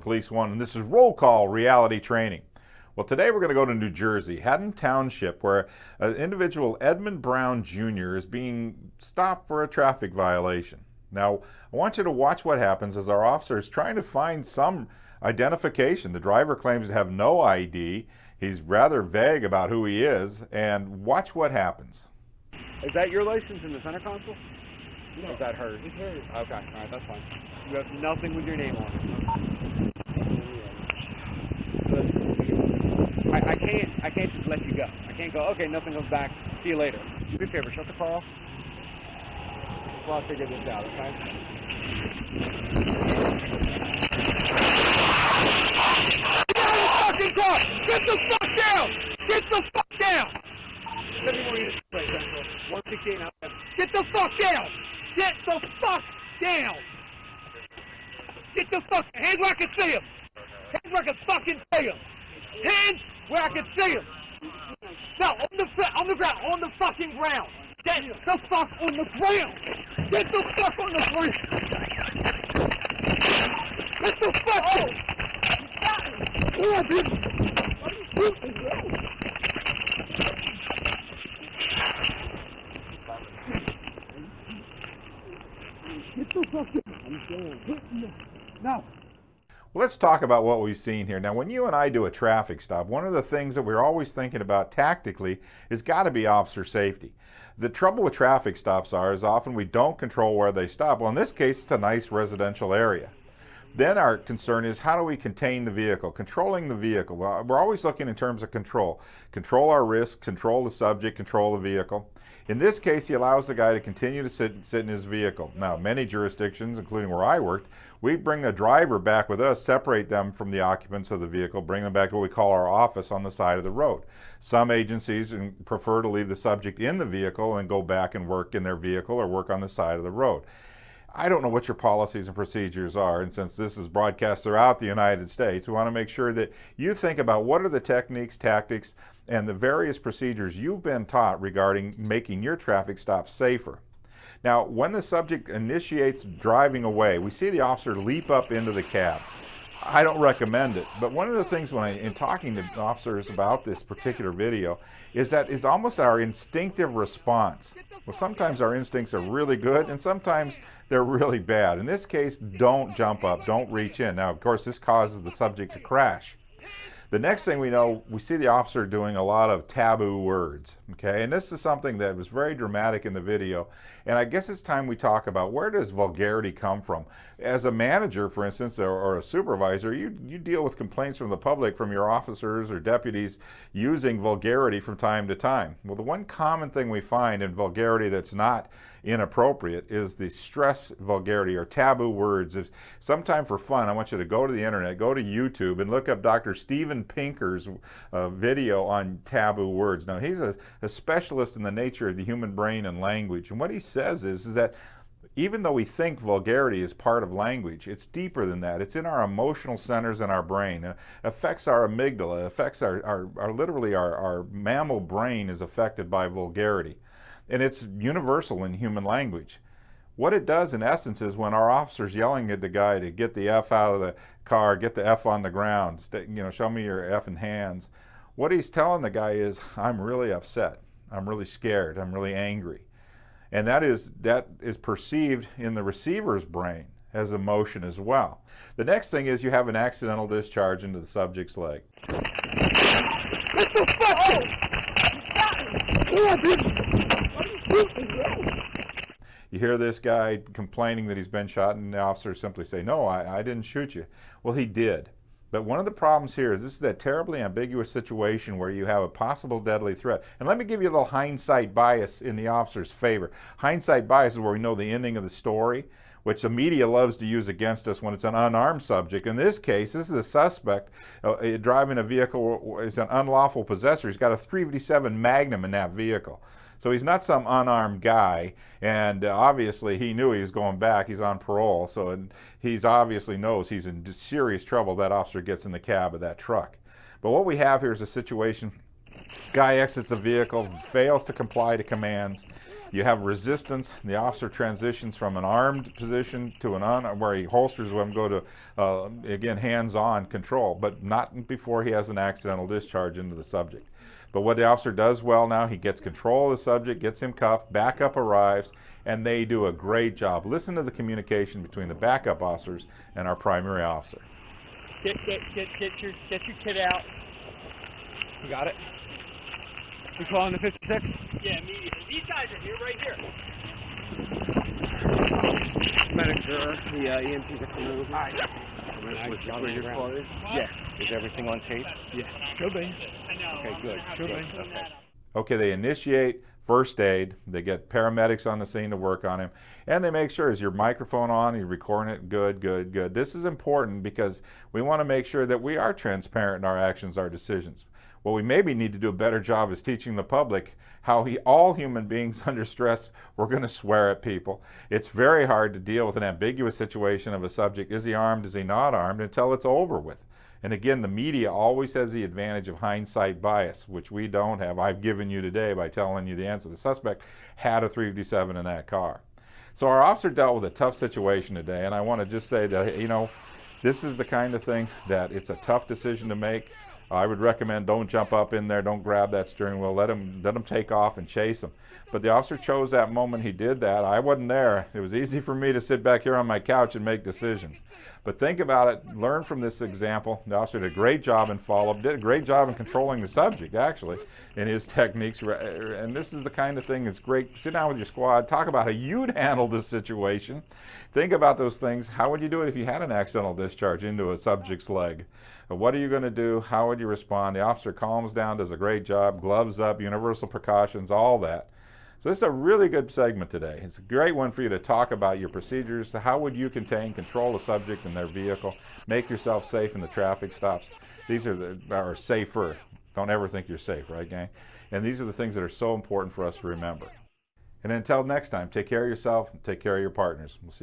Police One, and this is Roll Call Reality Training. Well, today we're going to go to New Jersey, Haddon Township, where an individual, Edmund Brown Jr., is being stopped for a traffic violation. Now, I want you to watch what happens as our officer is trying to find some identification. The driver claims to have no ID. He's rather vague about who he is, and watch what happens. Is that your license in the center console? No. Or is that hers? It's hers. Okay, all right, that's fine. You have nothing with your name on it. I can't just let you go. I can't go, okay, nothing comes back, see you later. Do me a favor, shut the car off. While I figure this out, okay? Get out of the fucking car! Get the fuck down! Get the fuck down! Let me more units play, Central. 168 out there. Get the fuck down! Get the fuck down! Get the fuck, hands where I can see him! Hands where I can fucking see him! Hands where I can see him! No, on the ground, on the fucking ground! Get the fuck on the ground! Get the fuck on the ground! Get the fuck on! Come on, bitch! Get the fuck in! No! Well, let's talk about what we've seen here. Now, when you and I do a traffic stop, one of the things that we're always thinking about tactically is got to be officer safety. The trouble with traffic stops is often we don't control where they stop. Well, in this case, it's a nice residential area. Then our concern is how do we contain the vehicle, controlling the vehicle. Well, we're always looking in terms of control. Control our risk, control the subject, control the vehicle. In this case, he allows the guy to continue to sit in his vehicle. Now, many jurisdictions, including where I worked, we bring a driver back with us, separate them from the occupants of the vehicle, bring them back to what we call our office on the side of the road. Some agencies prefer to leave the subject in the vehicle and go back and work in their vehicle or work on the side of the road. I don't know what your policies and procedures are, and since this is broadcast throughout the United States, we want to make sure that you think about what are the techniques, tactics, and the various procedures you've been taught regarding making your traffic stop safer. Now, when the subject initiates driving away, we see the officer leap up into the cab. I don't recommend it, but one of the things in talking to officers about this particular video is that it's almost our instinctive response. Well, sometimes our instincts are really good and sometimes they're really bad. In this case, don't jump up, don't reach in. Now, of course, this causes the subject to crash. The next thing we know, we see the officer doing a lot of taboo words, okay? And this is something that was very dramatic in the video. And I guess it's time we talk about where does vulgarity come from? As a manager, for instance, or a supervisor, you deal with complaints from the public, from your officers or deputies using vulgarity from time to time. Well, the one common thing we find in vulgarity that's not inappropriate is the stress vulgarity or taboo words. Sometime for fun, I want you to go to the internet, go to YouTube and look up Dr. Steven Pinker's video on taboo words. Now, he's a specialist in the nature of the human brain and language, and what he says is that even though we think vulgarity is part of language, it's deeper than that. It's in our emotional centers in our brain. It affects our amygdala. It affects literally our mammal brain is affected by vulgarity. And it's universal in human language. What it does in essence is when our officer's yelling at the guy to get the F out of the car, get the F on the ground, show me your effing hands. What he's telling the guy is, I'm really upset. I'm really scared. I'm really angry. And that is perceived in the receiver's brain as emotion as well. The next thing is you have an accidental discharge into the subject's leg. What the fuck? Oh, you hear this guy complaining that he's been shot, and the officers simply say, no, I didn't shoot you. Well, he did. But one of the problems here is this is that terribly ambiguous situation where you have a possible deadly threat. And let me give you a little hindsight bias in the officer's favor. Hindsight bias is where we know the ending of the story, which the media loves to use against us when it's an unarmed subject. In this case, this is a suspect driving a vehicle, is an unlawful possessor. He's got a .357 Magnum in that vehicle. So he's not some unarmed guy, and obviously he knew he was going back. He's on parole, so he's obviously knows he's in serious trouble. That officer gets in the cab of that truck. But what we have here is a situation, guy exits the vehicle, fails to comply to commands. You have resistance. The officer transitions from an armed position to an where he holsters them, go to, again, hands-on control, but not before he has an accidental discharge into the subject. But what the officer does well now, he gets control of the subject, gets him cuffed, backup arrives, and they do a great job. Listen to the communication between the backup officers and our primary officer. Get your kid out. You got it? You calling the 56? Yeah, immediately. These guys are here, right here. Medics are, the EMTs are coming over. Alright. Where your car is? Yeah. Is everything on tape? Yeah. Should be. Okay, good. Should be. Okay. Okay, they initiate first aid, they get paramedics on the scene to work on him, and they make sure, is your microphone on, you're recording it, good, good, good. This is important because we want to make sure that we are transparent in our actions, our decisions. What we maybe need to do a better job is teaching the public how all human beings under stress, we're going to swear at people. It's very hard to deal with an ambiguous situation of a subject, is he armed, is he not armed, until it's over with. And again, the media always has the advantage of hindsight bias, which we don't have. I've given you today by telling you the answer. The suspect had a .357 in that car. So our officer dealt with a tough situation today, and I want to just say that, you know, this is the kind of thing that it's a tough decision to make. I would recommend don't jump up in there, don't grab that steering wheel, let him take off and chase him. But the officer chose that moment, he did that. I wasn't there. It was easy for me to sit back here on my couch and make decisions. But think about it, learn from this example. The officer did a great job in follow-up, did a great job in controlling the subject, actually, in his techniques. And this is the kind of thing that's great. Sit down with your squad, talk about how you'd handle this situation. Think about those things. How would you do it if you had an accidental discharge into a subject's leg? What are you going to do? How would you respond? The officer calms down, does a great job, gloves up, universal precautions, all that. So this is a really good segment today. It's a great one for you to talk about your procedures. How would you contain, control the subject and their vehicle, make yourself safe in the traffic stops. These are safer. Don't ever think you're safe, right, gang? And these are the things that are so important for us to remember. And until next time, take care of yourself, take care of your partners. We'll see you.